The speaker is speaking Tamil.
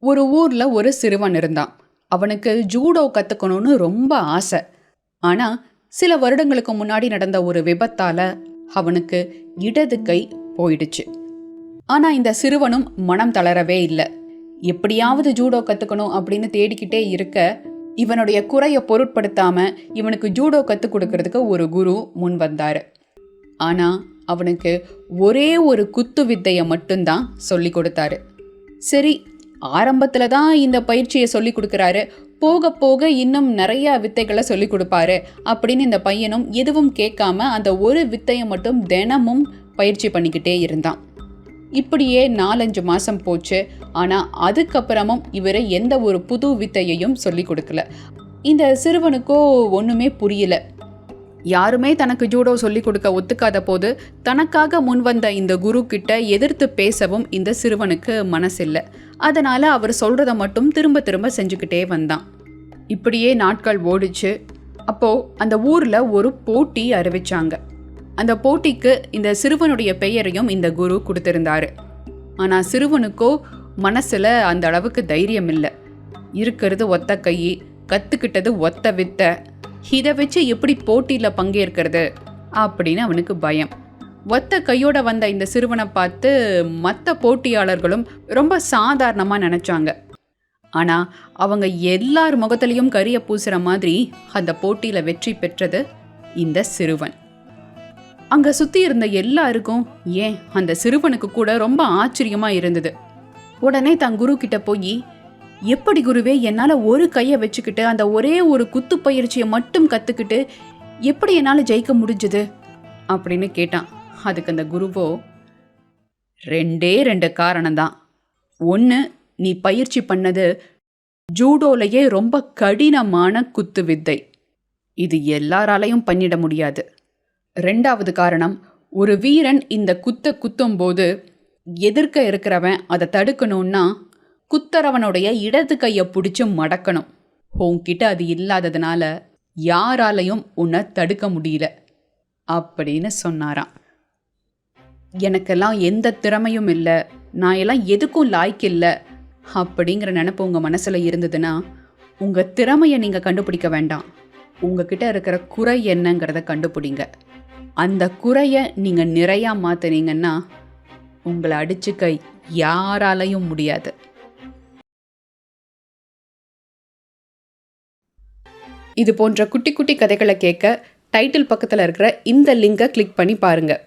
ஒரு ஊர்ல ஒரு சிறுவன் இருந்தான். அவனுக்கு ஜூடோ கத்துக்கணும்னு ரொம்ப ஆசை. ஆனா சில வருடங்களுக்கு முன்னாடி நடந்த ஒரு விபத்தால அவனுக்கு இடது கை போயிடுச்சு. ஆனா இந்த சிறுவனும் மனம் தளரவே இல்லை. எப்படியாவது ஜூடோ கத்துக்கணும் அப்படின்னு தேடிக்கிட்டே இருக்க, இவனுடைய குறைய பொருட்படுத்தாம இவனுக்கு ஜூடோ கத்து கொடுக்கறதுக்கு ஒரு குரு முன் வந்தாரு. ஆனா அவனுக்கு ஒரே ஒரு குத்து வித்தையை மட்டும்தான் சொல்லி கொடுத்தாரு. சரி, ஆரம்பத்துல தான் இந்த பயிற்சியை சொல்லி கொடுக்குறாரு, போக போக இன்னும் நிறைய வித்தைகளை சொல்லி கொடுப்பாரு அப்படின்னு இந்த பையனும் எதுவும் கேட்காம அந்த ஒரு வித்தையை மட்டும் தினமும் பயிற்சி பண்ணிக்கிட்டே இருந்தான். இப்படியே 4-5 மாசம் போச்சு. ஆனா அதுக்கப்புறமும் இவர் எந்த ஒரு புது வித்தையையும் சொல்லி கொடுக்கல. இந்த சிறுவனுக்கோ ஒண்ணுமே புரியல. யாருமே தனக்கு ஜூடோ சொல்லி கொடுக்க ஒத்துக்காத போது தனக்காக முன்வந்த இந்த குரு கிட்ட எதிர்த்து பேசவும் இந்த சிறுவனுக்கு மனசில்லை. அதனால அவர் சொல்றத மட்டும் திரும்ப திரும்ப செஞ்சுக்கிட்டே வந்தான். இப்படியே நாட்கள் ஓடிச்சு. அப்போ அந்த ஊர்ல ஒரு போட்டி அறிவிச்சாங்க. அந்த போட்டிக்கு இந்த சிறுவனுடைய பெயரையும் இந்த குரு கொடுத்திருந்தாரு. ஆனா சிறுவனுக்கோ மனசுல அந்த அளவுக்கு தைரியம் இல்லை. இருக்கிறது ஒத்த கை, கத்துக்கிட்டது ஒத்த வித்தை, இதை வச்சு எப்படி போட்டியில் பங்கேற்கிறது அப்படின்னு அவனுக்கு பயம். ஒத்த கையோட வந்த இந்த சிறுவனை பார்த்து மற்ற போட்டியாளர்களும் ரொம்ப சாதாரணமாக நினச்சாங்க. ஆனால் அவங்க எல்லார் முகத்திலையும் கரிய பூசுகிற மாதிரி அந்த போட்டியில் வெற்றி பெற்றது இந்த சிறுவன். அங்கே சுற்றி இருந்த எல்லாருக்கும், ஏன் அந்த சிறுவனுக்கு கூட ரொம்ப ஆச்சரியமாக இருந்தது. உடனே தன் குரு கிட்ட போய், எப்படி குருவே என்னால் ஒரு கையை வச்சுக்கிட்டு அந்த ஒரே ஒரு குத்து பயிற்சியை மட்டும் கற்றுக்கிட்டு எப்படி என்னால் ஜெயிக்க முடிஞ்சது அப்படின்னு கேட்டான். அதுக்கு அந்த குருவோ, 2 காரணம்தான். ஒன்று, நீ பயிற்சி பண்ணது ஜூடோலையே ரொம்ப கடினமான குத்து வித்தை, இது எல்லாராலையும் பண்ணிட முடியாது. 2வது காரணம், ஒரு வீரன் இந்த குத்தும் போது எதிர்க்க இருக்கிறவன் அதை தடுக்கணும்னா குத்தரவனுடைய இடது கையை பிடிச்சி மடக்கணும். உன்கிட்ட அது இல்லாததுனால யாராலையும் உன்னை தடுக்க முடியல அப்படின்னு சொன்னாராம். எனக்கெல்லாம் எந்த திறமையும் இல்லை, நான் எல்லாம் எதுக்கும் லாய்க்கில்லை அப்படிங்கிற நினைப்பு உங்கள் மனசில் இருந்ததுன்னா உங்கள் திறமையை நீங்கள் கண்டுபிடிக்க வேண்டாம். உங்ககிட்ட இருக்கிற குறை என்னங்கிறத கண்டுபிடிங்க. அந்த குறையை நீங்கள் நிறையா மாற்றினீங்கன்னா உங்களை அடிச்சுக்க யாராலையும் முடியாது. இது போன்ற குட்டி குட்டி கதைகளை கேட்க டைட்டில் பக்கத்தில் இருக்கிற இந்த லிங்கை கிளிக் பண்ணி பாருங்கள்.